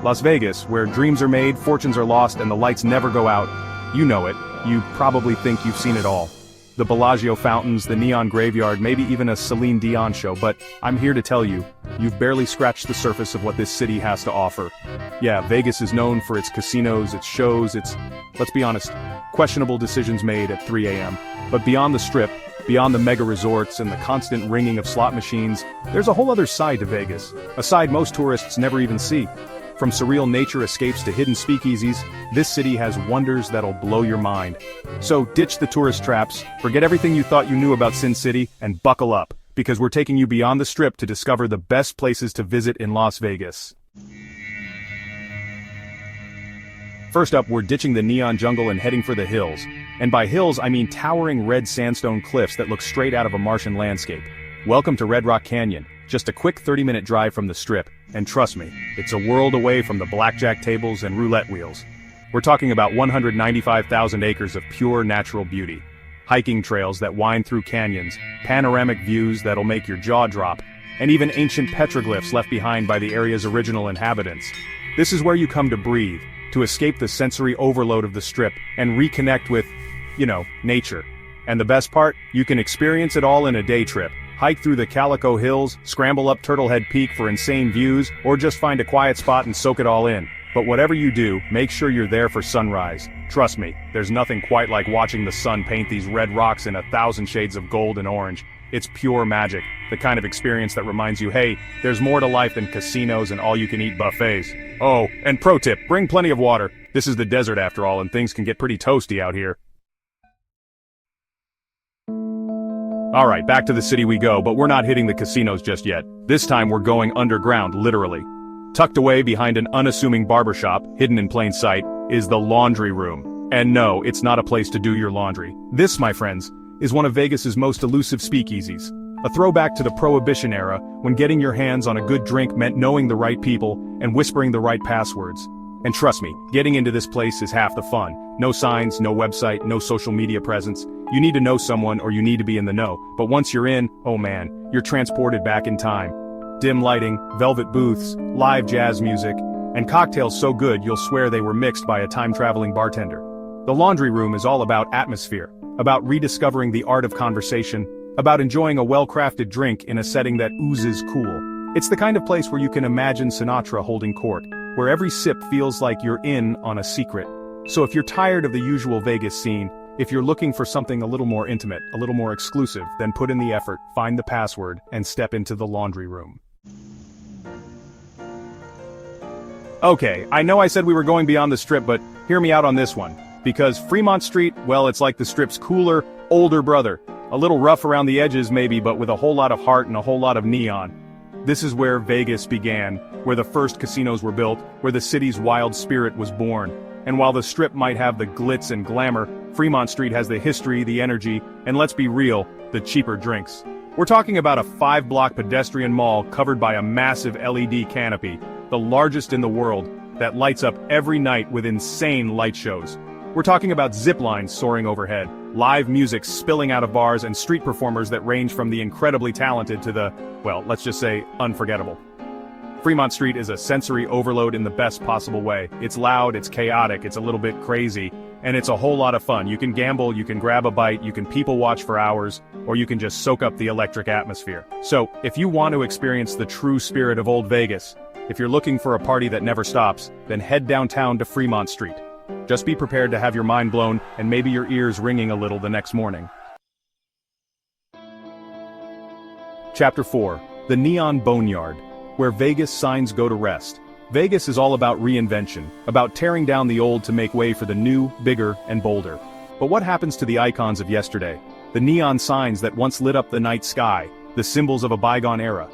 Las Vegas, where dreams are made, fortunes are lost, and the lights never go out. You know it. You probably think you've seen it all. The Bellagio fountains, the neon graveyard, maybe even a Celine Dion show, but I'm here to tell you, you've barely scratched the surface of what this city has to offer. Yeah, Vegas is known for its casinos, its shows, its, let's be honest, questionable decisions made at 3 a.m. But beyond the Strip, beyond the mega resorts and the constant ringing of slot machines, there's a whole other side to Vegas, a side most tourists never even see. From surreal nature escapes to hidden speakeasies, this city has wonders that'll blow your mind. So ditch the tourist traps, forget everything you thought you knew about Sin City, and buckle up, because we're taking you beyond the Strip to discover the best places to visit in Las Vegas. First up, we're ditching the neon jungle and heading for the hills. And by hills, I mean towering red sandstone cliffs that look straight out of a Martian landscape. Welcome to Red Rock Canyon, just a quick 30-minute drive from the Strip, and trust me, it's a world away from the blackjack tables and roulette wheels. We're talking about 195,000 acres of pure natural beauty. Hiking trails that wind through canyons, panoramic views that'll make your jaw drop, and even ancient petroglyphs left behind by the area's original inhabitants. This is where you come to breathe, to escape the sensory overload of the Strip, and reconnect with, nature. And the best part? You can experience it all in a day trip. Hike through the Calico Hills, scramble up Turtlehead Peak for insane views, or just find a quiet spot and soak it all in. But whatever you do, make sure you're there for sunrise. Trust me, there's nothing quite like watching the sun paint these red rocks in 1,000 shades of gold and orange. It's pure magic, the kind of experience that reminds you, hey, there's more to life than casinos and all-you-can-eat buffets. Oh, and pro tip, bring plenty of water. This is the desert after all, and things can get pretty toasty out here. Alright, back to the city we go, but we're not hitting the casinos just yet. This time we're going underground, literally. Tucked away behind an unassuming barbershop, hidden in plain sight, is the laundry room. And no, it's not a place to do your laundry. This, my friends, is one of Vegas's most elusive speakeasies. A throwback to the Prohibition era, when getting your hands on a good drink meant knowing the right people and whispering the right passwords. And trust me, getting into this place is half the fun. No signs, no website, no social media presence. You need to know someone or you need to be in the know, but once you're in, oh man, you're transported back in time. Dim lighting, velvet booths, live jazz music, and cocktails so good you'll swear they were mixed by a time-traveling bartender. The laundry room is all about atmosphere, about rediscovering the art of conversation, about enjoying a well-crafted drink in a setting that oozes cool. It's the kind of place where you can imagine Sinatra holding court, where every sip feels like you're in on a secret. So if you're tired of the usual Vegas scene, if you're looking for something a little more intimate, a little more exclusive, then put in the effort, find the password, and step into the laundry room. Okay, I know I said we were going beyond the Strip, but hear me out on this one. Because Fremont Street, well, it's like the Strip's cooler, older brother. A little rough around the edges maybe, but with a whole lot of heart and a whole lot of neon. This is where Vegas began, where the first casinos were built, where the city's wild spirit was born. And while the Strip might have the glitz and glamour, Fremont Street has the history, the energy, and let's be real, the cheaper drinks. We're talking about a 5-block pedestrian mall covered by a massive LED canopy, the largest in the world, that lights up every night with insane light shows. We're talking about zip lines soaring overhead, live music spilling out of bars, and street performers that range from the incredibly talented to the, well, let's just say, unforgettable. Fremont Street is a sensory overload in the best possible way. It's loud, it's chaotic, it's a little bit crazy, and it's a whole lot of fun. You can gamble, you can grab a bite, you can people watch for hours, or you can just soak up the electric atmosphere. So, if you want to experience the true spirit of Old Vegas, if you're looking for a party that never stops, then head downtown to Fremont Street. Just be prepared to have your mind blown and maybe your ears ringing a little the next morning. Chapter 4. The Neon Boneyard, where Vegas signs go to rest. Vegas is all about reinvention, about tearing down the old to make way for the new, bigger, and bolder. But what happens to the icons of yesterday? The neon signs that once lit up the night sky, the symbols of a bygone era.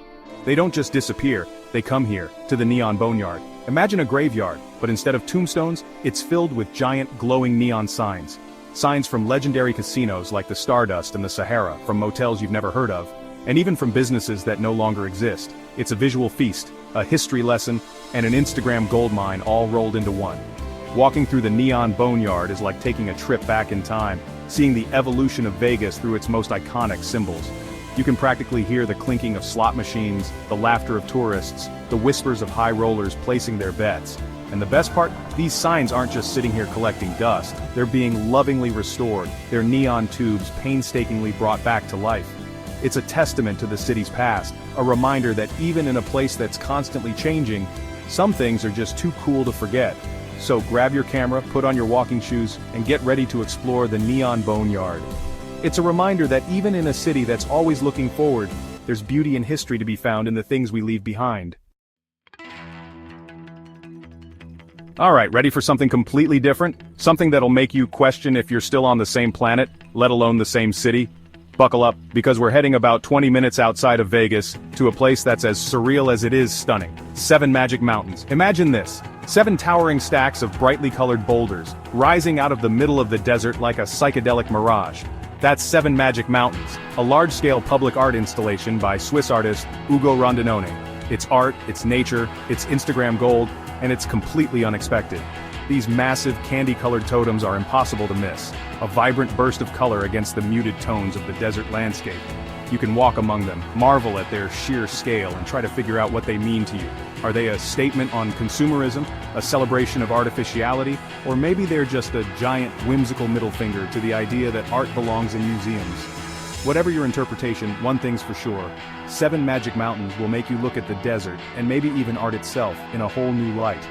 They don't just disappear, they come here, to the Neon Boneyard. Imagine a graveyard, but instead of tombstones, it's filled with giant glowing neon signs. Signs from legendary casinos like the Stardust and the Sahara, from motels you've never heard of, and even from businesses that no longer exist. It's a visual feast, a history lesson, and an Instagram goldmine all rolled into one. Walking through the Neon Boneyard is like taking a trip back in time, seeing the evolution of Vegas through its most iconic symbols. You can practically hear the clinking of slot machines, the laughter of tourists, the whispers of high rollers placing their bets. And the best part, these signs aren't just sitting here collecting dust, they're being lovingly restored, their neon tubes painstakingly brought back to life. It's a testament to the city's past, a reminder that even in a place that's constantly changing, some things are just too cool to forget. So grab your camera, put on your walking shoes, and get ready to explore the neon Boneyard. It's a reminder that even in a city that's always looking forward, there's beauty and history to be found in the things we leave behind. Alright, ready for something completely different? Something that'll make you question if you're still on the same planet, let alone the same city? Buckle up, because we're heading about 20 minutes outside of Vegas, to a place that's as surreal as it is stunning. 7 Magic Mountains. Imagine this. 7 towering stacks of brightly colored boulders, rising out of the middle of the desert like a psychedelic mirage. That's 7 Magic Mountains, a large-scale public art installation by Swiss artist Ugo Rondinone. It's art, it's nature, it's Instagram gold, and it's completely unexpected. These massive candy-colored totems are impossible to miss, a vibrant burst of color against the muted tones of the desert landscape. You can walk among them, marvel at their sheer scale, and try to figure out what they mean to you. Are they a statement on consumerism, a celebration of artificiality, or maybe they're just a giant whimsical middle finger to the idea that art belongs in museums? Whatever your interpretation, one thing's for sure. 7 Magic Mountains will make you look at the desert, and maybe even art itself, in a whole new light.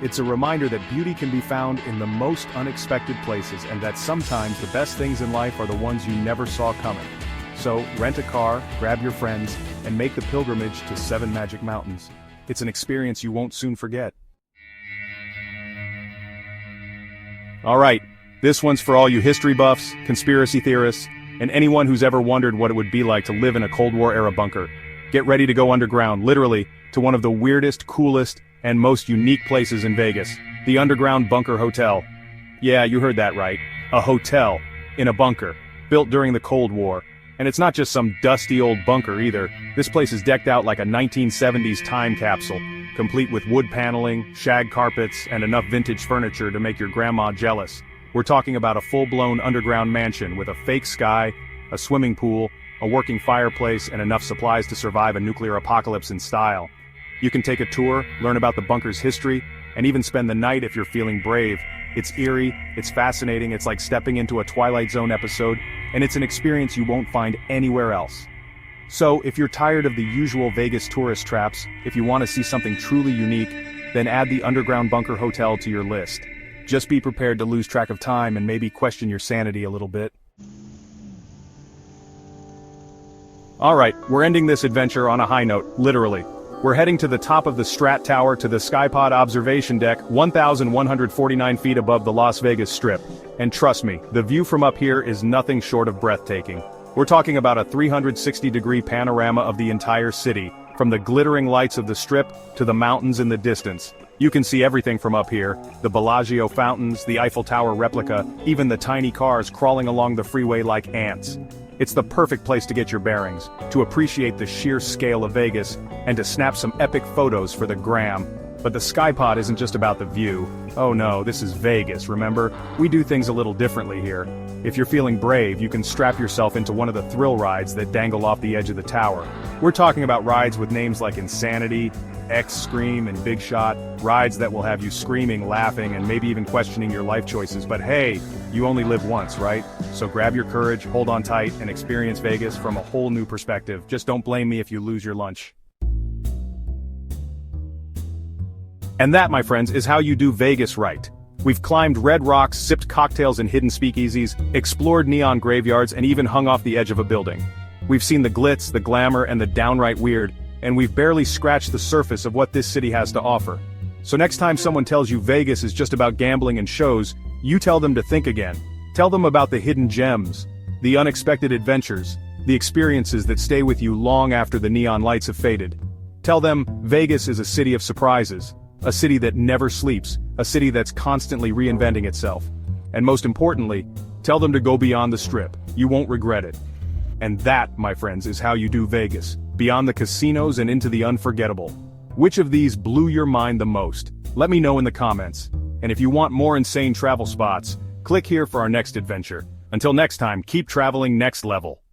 It's a reminder that beauty can be found in the most unexpected places, and that sometimes the best things in life are the ones you never saw coming. So, rent a car, grab your friends, and make the pilgrimage to 7 Magic Mountains. It's an experience you won't soon forget. Alright, this one's for all you history buffs, conspiracy theorists, and anyone who's ever wondered what it would be like to live in a Cold War-era bunker. Get ready to go underground, literally, to one of the weirdest, coolest, and most unique places in Vegas, the Underground Bunker Hotel. Yeah, you heard that right. A hotel, in a bunker, built during the Cold War. And it's not just some dusty old bunker either. This place is decked out like a 1970s time capsule, complete with wood paneling, shag carpets, and enough vintage furniture to make your grandma jealous. We're talking about a full-blown underground mansion with a fake sky, a swimming pool, a working fireplace, and enough supplies to survive a nuclear apocalypse in style. You can take a tour, learn about the bunker's history, and even spend the night if you're feeling brave. It's eerie, it's fascinating, it's like stepping into a Twilight Zone episode, and it's an experience you won't find anywhere else. So, if you're tired of the usual Vegas tourist traps, if you want to see something truly unique, then add the Underground Bunker Hotel to your list. Just be prepared to lose track of time and maybe question your sanity a little bit. Alright, we're ending this adventure on a high note, literally. We're heading to the top of the Strat Tower to the Skypod Observation Deck, 1,149 feet above the Las Vegas Strip. And trust me, the view from up here is nothing short of breathtaking. We're talking about a 360-degree panorama of the entire city, from the glittering lights of the Strip to the mountains in the distance. You can see everything from up here, the Bellagio fountains, the Eiffel Tower replica, even the tiny cars crawling along the freeway like ants. It's the perfect place to get your bearings, to appreciate the sheer scale of Vegas, and to snap some epic photos for the gram. But the Skypod isn't just about the view. Oh no, this is Vegas, remember? We do things a little differently here. If you're feeling brave, you can strap yourself into one of the thrill rides that dangle off the edge of the tower. We're talking about rides with names like Insanity, X-Scream, and Big Shot, rides that will have you screaming, laughing, and maybe even questioning your life choices. But hey, you only live once, right? So grab your courage, hold on tight, and experience Vegas from a whole new perspective. Just don't blame me if you lose your lunch. And that, my friends, is how you do Vegas right. We've climbed red rocks, sipped cocktails in hidden speakeasies, explored neon graveyards, and even hung off the edge of a building. We've seen the glitz, the glamour, and the downright weird, and we've barely scratched the surface of what this city has to offer. So next time someone tells you Vegas is just about gambling and shows, you tell them to think again. Tell them about the hidden gems, the unexpected adventures, the experiences that stay with you long after the neon lights have faded. Tell them Vegas is a city of surprises, a city that never sleeps, a city that's constantly reinventing itself. And most importantly, tell them to go beyond the Strip. You won't regret it. And that, my friends, is how you do Vegas, beyond the casinos and into the unforgettable. Which of these blew your mind the most? Let me know in the comments. And if you want more insane travel spots, click here for our next adventure. Until next time, keep traveling next level.